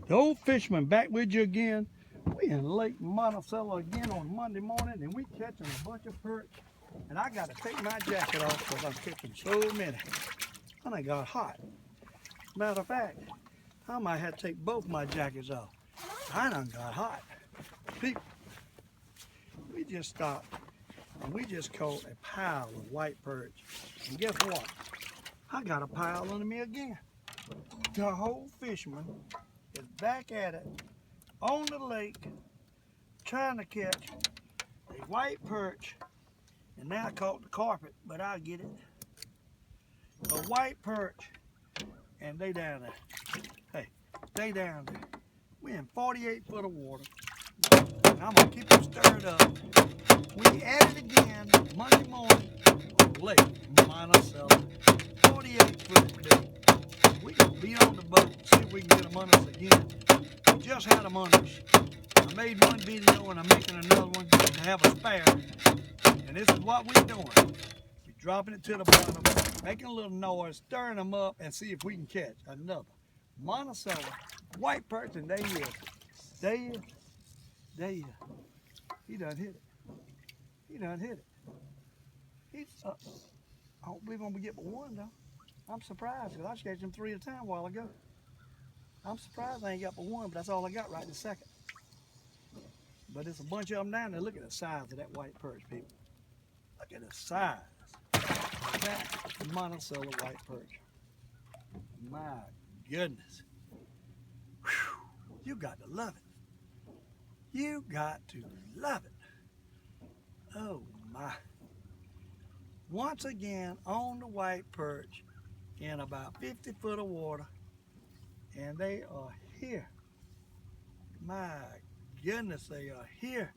The Old Fisherman back with you again. We in Lake Monticello again on Monday morning, and we catching a bunch of perch. And I got to take my jacket off because I'm catching so many. And I got hot. Matter of fact, I might have to take both my jackets off. I done got hot. People, we just stopped and we just caught a pile of white perch. And guess what? I got a pile under me again. The Old Fisherman is back at it on the lake trying to catch a white perch. And now I caught the carpet, but I'll get it. A white perch, and they down there. Hey, they down there. We in 48 foot of water. And I'm gonna keep them stirred up. We at it again Monday morning on Lake Monticello. 48 foot deep. We gonna be on the boat, see if we can get them on us again. We just had them on us. I made one video and I'm making another one to have a spare. And this is what we're doing. We're dropping it to the bottom, making a little noise, stirring them up, and see if we can catch another Monticello white perch. And there he is. There he is. There he is. He done hit it. He done hit it. He's I don't believe I'm gonna get but one though. I'm surprised because I catch him 3 at a time a while ago. I'm surprised I ain't got but one, but that's all I got right this second. But there's a bunch of them down there. Look at the size of that white perch, people. Look at the size of that Monticello white perch. My goodness. Whew. You got to love it. You got to love it. Oh my. Once again on the white perch in about 50 foot of water. And they are here. My goodness, they are here.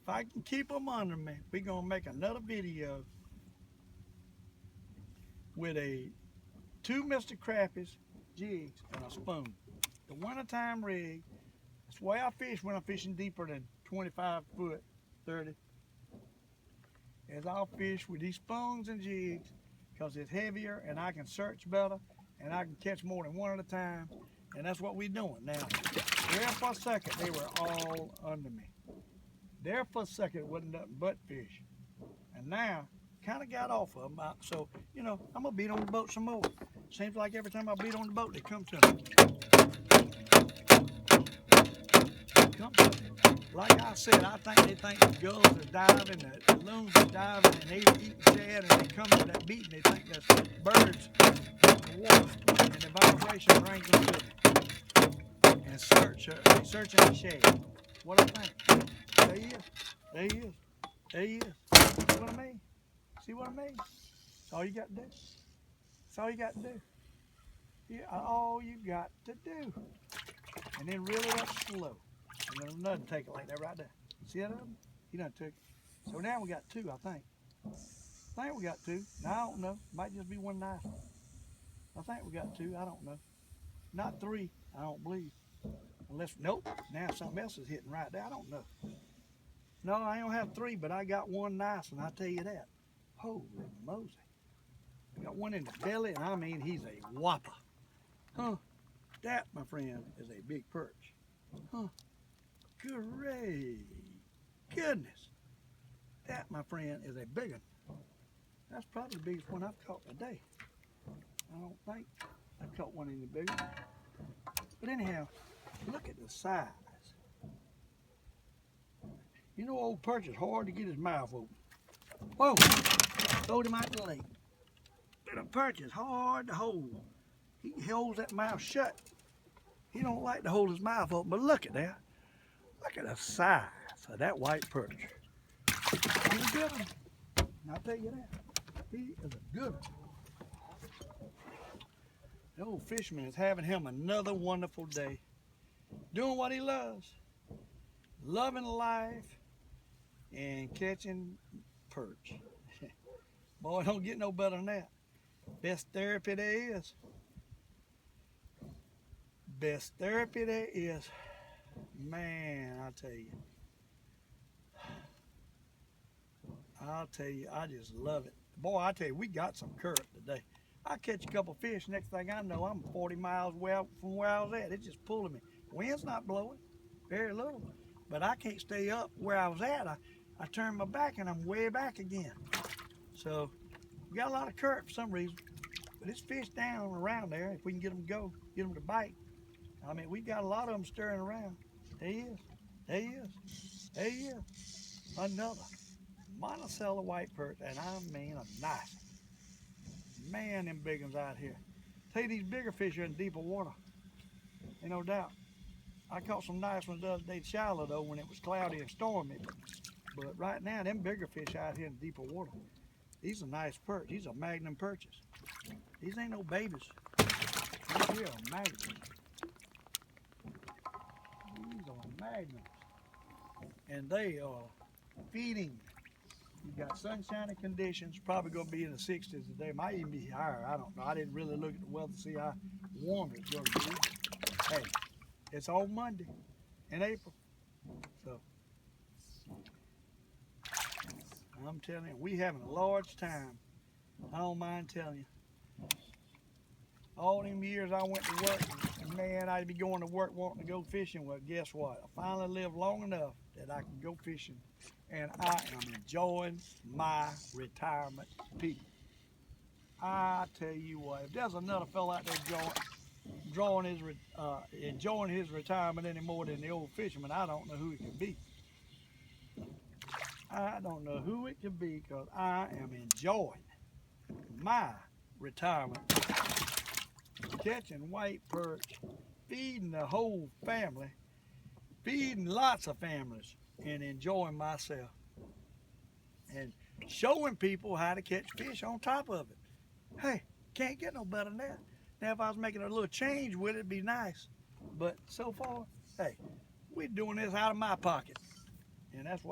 If I can keep them under me, we're going to make another video with a 2 Mr. Crappies jigs and a spoon. The wintertime rig. That's the way I fish when I'm fishing deeper than 25 foot, 30. Is I'll fish with these spoons and jigs because it's heavier and I can search better and I can catch more than one at a time. And that's what we're doing. Now, there for a second, they were all under me. There for a second, it wasn't nothing but fish. And now, kind of got off of them. So, you know, I'm going to beat on the boat some more. Seems like every time I beat on the boat, they come to me. Come to me. Like I said, I think they think the gulls are diving, the loons are diving, and they eat shad, and they come to that beat, and they think that's birds in the water. And the vibration brings them to me. And they search in the shade. What I think? There he is. There he is. There he is. See what I mean? See what I mean? That's all you got to do. That's all you got to do. Yeah, all you got to do. And then reel it up slow. And then another take it like that right there. See that? He done took it. So now we got 2, I think. I think we got 2. Now, I don't know. Might just be one nice one. I think we got 2. I don't know. Not 3, I don't believe. Unless, nope, now something else is hitting right there. I don't know. No, I don't have 3, but I got one nice one, I'll tell you that. Holy Mosey. I got one in the belly, and I mean, he's a whopper. Huh? That, my friend, is a big perch. Huh? Great goodness. That, my friend, is a big one. That's probably the biggest one I've caught today. I don't think I caught one any bigger. But anyhow, look at the size. You know, old Perch is hard to get his mouth open. Whoa! Throwed him out the lake. But a perch is hard to hold. He holds that mouth shut. He don't like to hold his mouth open, but look at that. Look at the size of that white perch. He's a good one. I'll tell you that. He is a good one. The Old Fisherman is having him another wonderful day. Doing what he loves. Loving life and catching perch. Boy, don't get no better than that. Best therapy there is. Best therapy there is. Man, I'll tell you, I just love it. Boy, I tell you, we got some current today. I catch a couple fish, next thing I know, I'm 40 miles from where I was at. It's just pulling me. Wind's not blowing, very little. But I can't stay up where I was at. I turn my back and I'm way back again. So we got a lot of current for some reason. But it's fish down around there. If we can get them to go, get them to bite. I mean, we got a lot of them stirring around. There he is. There he is. There he is. Another Monticello white perch, and I mean a nice one. Man, them big ones out here. Tell you, these bigger fish are in deeper water. Ain't no doubt. I caught some nice ones the other day shallow though when it was cloudy and stormy. But right now, them bigger fish out here in deeper water. These are nice perch. These are magnum perches. These ain't no babies. These here are magnums. These are magnums. And they are feeding. You got sunshiny conditions, probably gonna be in the 60s today. Might even be higher, I don't know. I didn't really look at the weather to see how warm it's gonna be. Hey, it's on Monday in April. So I'm telling you, we having a large time. I don't mind telling you. All them years I went to work, and man, I'd be going to work wanting to go fishing. Well, guess what? I finally lived long enough that I can go fishing, and I am enjoying my retirement, people. I tell you what, if there's another fella out there enjoying his retirement any more than the old fisherman, I don't know who it can be. I don't know who it can be, because I am enjoying my retirement. Catching white perch, feeding the whole family, feeding lots of families, and enjoying myself. And showing people how to catch fish on top of it. Hey, can't get no better than that. Now, if I was making a little change with it, it'd be nice. But so far, hey, we're doing this out of my pocket. And that's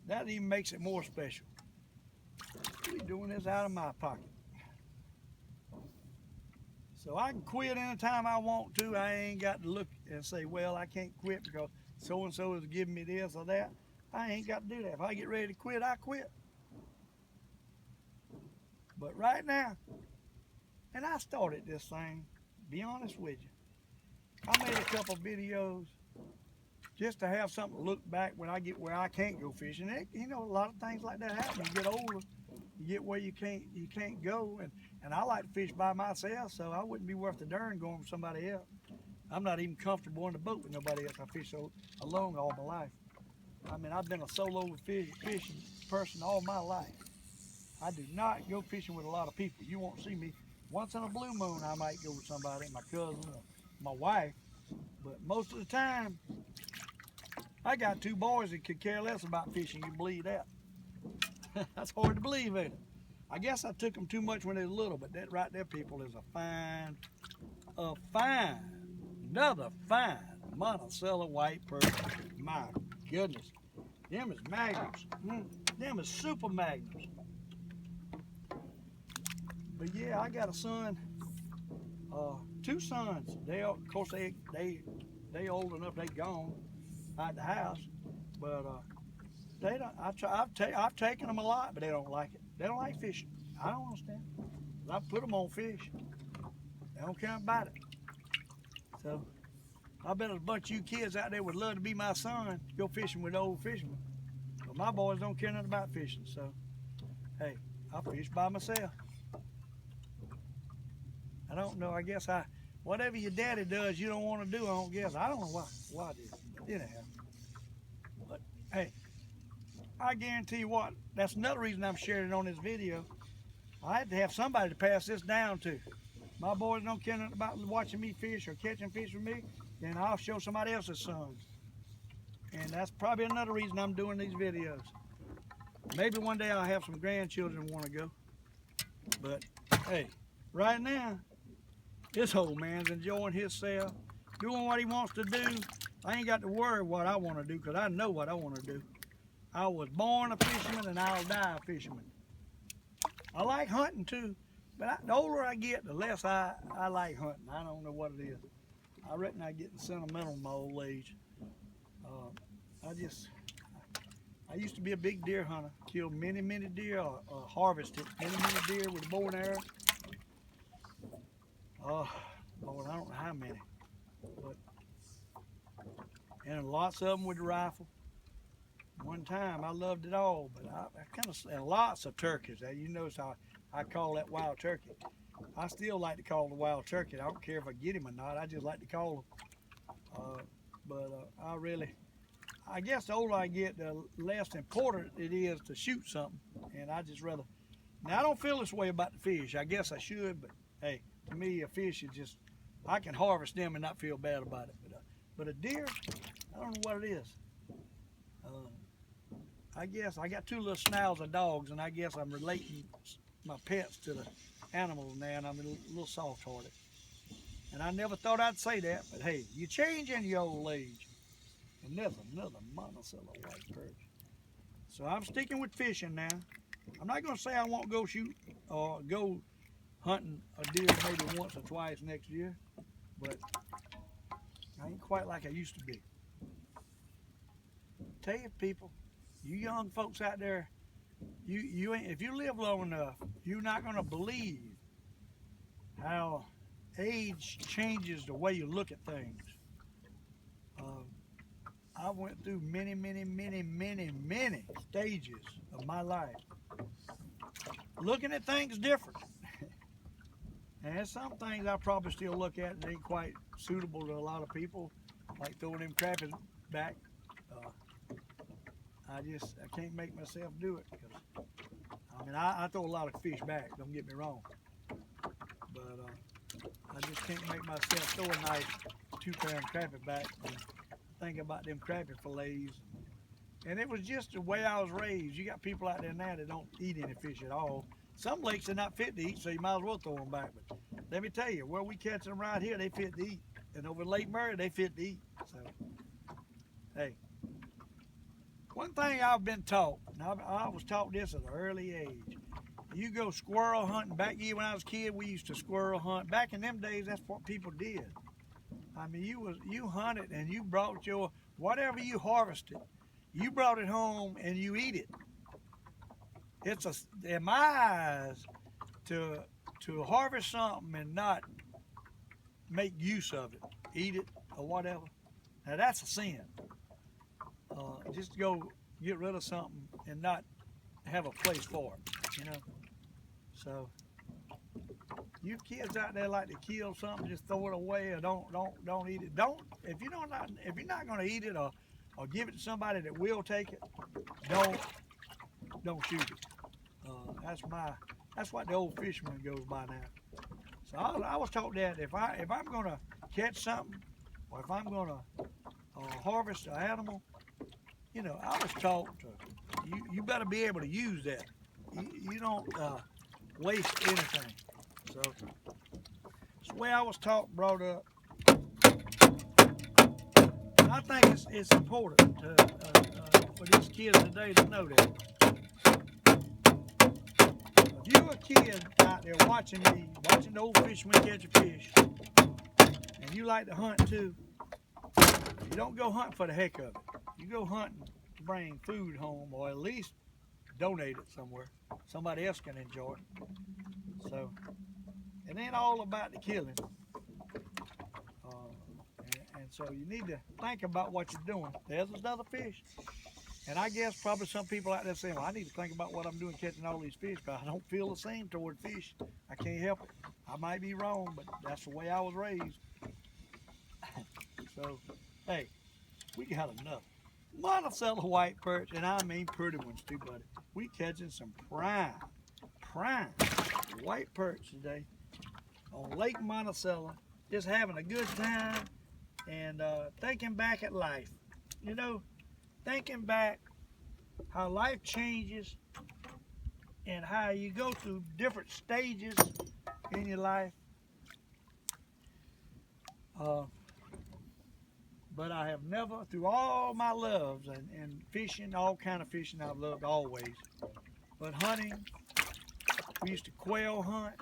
that even makes it more special. We're doing this out of my pocket. So I can quit anytime I want to. I ain't got to look and say, well, I can't quit because so-and-so is giving me this or that. I ain't got to do that. If I get ready to quit, I quit. But right now, and I started this thing, be honest with you, I made a couple videos just to have something to look back when I get where I can't go fishing. You know, a lot of things like that happen. You get older, you get where you can't go, and I like to fish by myself, so I wouldn't be worth the darn going with somebody else. I'm not even comfortable in the boat with nobody else. I fish alone all my life. I mean, I've been a solo fishing person all my life. I do not go fishing with a lot of people. You won't see me. Once in a blue moon, I might go with somebody, my cousin or my wife, but most of the time, I got two boys that could care less about fishing. You believe that? That's hard to believe, ain't it? I guess I took them too much when they were little, but that right there, people, is another fine Monticello white perch. My goodness. Them is magnums. Them is super magnums. But yeah, I got a son, two sons. Of course, they old enough, they gone out the house, but they don't. I've taken them a lot, but they don't like it. They don't like fishing. I don't understand. I put them on fish. They don't care about it. So I bet there's a bunch of you kids out there would love to be my son, go fishing with Old Fisherman. But my boys don't care nothing about fishing. So hey, I fish by myself. I don't know. I guess whatever your daddy does, you don't want to do. I don't guess. I don't know why it is. But anyhow. But hey, I guarantee you what. That's another reason I'm sharing it on this video. I had to have somebody to pass this down to. My boys don't care nothing about watching me fish or catching fish with me. Then I'll show somebody else's sons. And that's probably another reason I'm doing these videos. Maybe one day I'll have some grandchildren want to go. But hey, right now, this old man's enjoying himself, doing what he wants to do. I ain't got to worry what I want to do, because I know what I want to do. I was born a fisherman and I'll die a fisherman. I like hunting too, but the older I get, the less I like hunting. I don't know what it is. I reckon I'm getting sentimental in my old age. I used to be a big deer hunter, killed many deer, harvested many deer with a bow and arrow. Lord, I don't know how many, but and lots of them with the rifle. One time I loved it all, but I kind of and lots of turkeys. You notice how I call that wild turkey. I still like to call the wild turkey. I don't care if I get him or not. I just like to call them. I guess the older I get, the less important it is to shoot something. And I just rather. Now I don't feel this way about the fish. I guess I should, but hey, to me a fish is just I can harvest them and not feel bad about it. But a deer, I don't know what it is. I guess I got two little snouts of dogs, and I guess I'm relating my pets to the animals now, and I'm a little soft-hearted. And I never thought I'd say that, but hey, you change in your old age. And there's another Monticello white perch. So I'm sticking with fishing now. I'm not going to say I won't go shoot or go hunting a deer maybe once or twice next year, but I ain't quite like I used to be. Tell you people, you young folks out there, you ain't, if you live long enough, you're not going to believe how age changes the way you look at things. I went through many stages of my life looking at things different. And there's some things I probably still look at that ain't quite suitable to a lot of people, like throwing them crappies back. I can't make myself do it, because I throw a lot of fish back, don't get me wrong, but I just can't make myself throw a nice 2-pound crappie back and think about them crappie fillets. And it was just the way I was raised. You got people out there now that don't eat any fish at all. Some lakes are not fit to eat, so you might as well throw them back. But let me tell you, where we catch them right here, they fit to eat. And over Lake Murray, they fit to eat. So, hey, one thing I've been taught, and I was taught this at an early age. You go squirrel hunting. Back when I was a kid, we used to squirrel hunt. Back in them days, that's what people did. I mean, you hunted and you brought your, whatever you harvested, you brought it home and you eat it. In my eyes, to harvest something and not make use of it, eat it or whatever, now that's a sin. Just to go get rid of something and not have a place for it, you know. So you kids out there like to kill something, just throw it away or don't eat it. If you're not going to eat it or give it to somebody that will take it, don't shoot it. That's what the Old Fisherman goes by now. So I was taught that if I'm going to catch something or if I'm going to harvest an animal, you know, I was taught you better be able to use that. You don't waste anything. So it's the way I was taught, brought up. And I think it's important for these kids today to know that. If you're a kid out there watching me, watching the Old Fisherman catch a fish, and you like to hunt too, you don't go hunting for the heck of it. You go hunting to bring food home, or at least donate it somewhere. Somebody else can enjoy it. So it ain't all about the killing. And so you need to think about what you're doing. There's another fish. And I guess probably some people out there saying, well, I need to think about what I'm doing catching all these fish, because I don't feel the same toward fish. I can't help it. I might be wrong, but that's the way I was raised. So, hey, we got enough. Monticello white perch, and I mean pretty ones too, buddy. We catching some prime white perch today on Lake Monticello, just having a good time and thinking back at life. You know, thinking back how life changes and how you go through different stages in your life. But I have never, through all my loves and fishing, all kind of fishing I've loved always. But hunting, we used to quail hunt,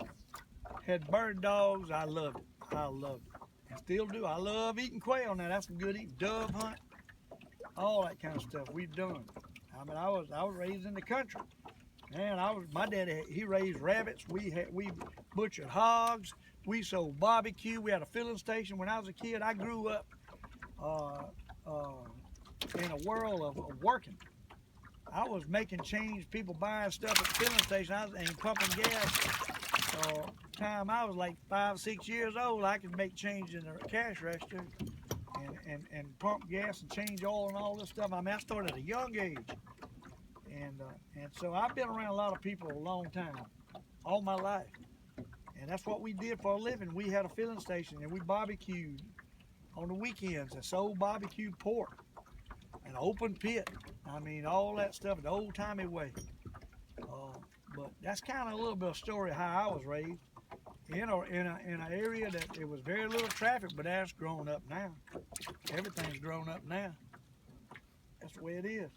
had bird dogs, I loved it. I loved it. And still do. I love eating quail now. That's some good eating. Dove hunt, all that kind of stuff we've done. I mean, I was raised in the country. Man, my daddy, he raised rabbits. We butchered hogs. We sold barbecue. We had a filling station. When I was a kid, I grew up in a world of working. I was making change, people buying stuff at the filling station. And pumping gas. Time I was like 5, 6 years old, I could make change in the cash register and pump gas and change oil and all this stuff. I mean, I started at a young age. And so I've been around a lot of people a long time, all my life. And that's what we did for a living. We had a filling station and we barbecued on the weekends and sold barbecued pork, an open pit. I mean, all that stuff the old-timey way. But that's kind of a little bit of story of how I was raised in an area that it was very little traffic, but that's grown up now. Everything's grown up now. That's the way it is.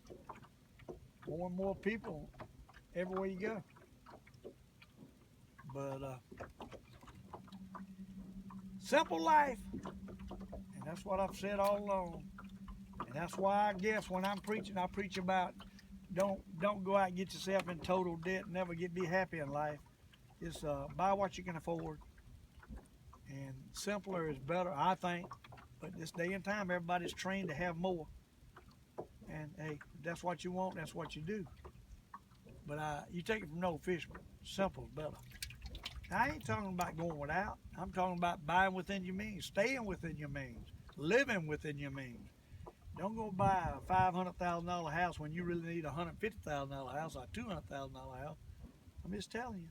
More and more people everywhere you go. But simple life, and that's what I've said all along. And that's why I guess when I'm preaching, I preach about don't go out and get yourself in total debt, never be happy in life. Just buy what you can afford. And simpler is better, I think. But this day and time, everybody's trained to have more. And hey, if that's what you want, that's what you do. But you take it from Old Fisherman. Simple is better. Now, I ain't talking about going without. I'm talking about buying within your means, staying within your means, living within your means. Don't go buy a $500,000 house when you really need a $150,000 house or a $200,000 house. I'm just telling you.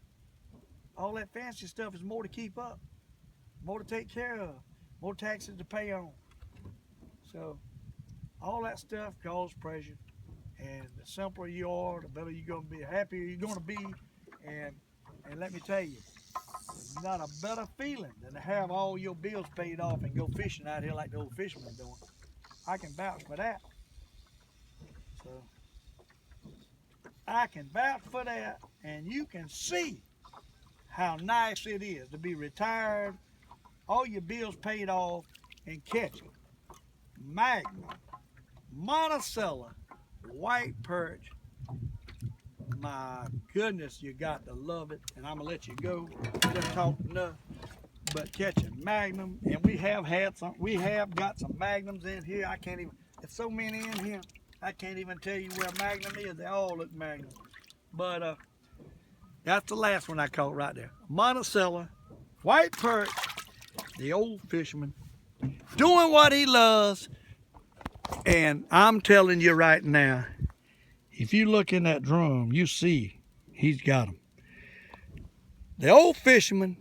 All that fancy stuff is more to keep up, more to take care of, more taxes to pay on. So all that stuff causes pressure. And the simpler you are, the better you're going to be, the happier you're going to be. And let me tell you, there's not a better feeling than to have all your bills paid off and go fishing out here like the Old Fisherman doing. I can vouch for that. So I can vouch for that, and you can see how nice it is to be retired, all your bills paid off, and catching Magnum, Monticello, white perch. My goodness, you got to love it. And I'm gonna let you go. Just talk enough. But catching Magnum, and we have got some Magnums in here. I can't even. There's so many in here. I can't even tell you where Magnum is. They all look Magnum. But that's the last one I caught right there. Monticello, white perch, the Old Fisherman, doing what he loves. And I'm telling you right now, if you look in that drum, you see he's got them. The Old Fisherman.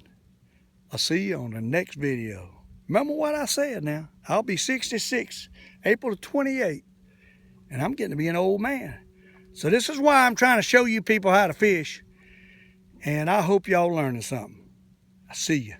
I'll see you on the next video. Remember what I said now. I'll be 66, April the 28th, and I'm getting to be an old man. So this is why I'm trying to show you people how to fish, and I hope y'all learning something. I'll see you.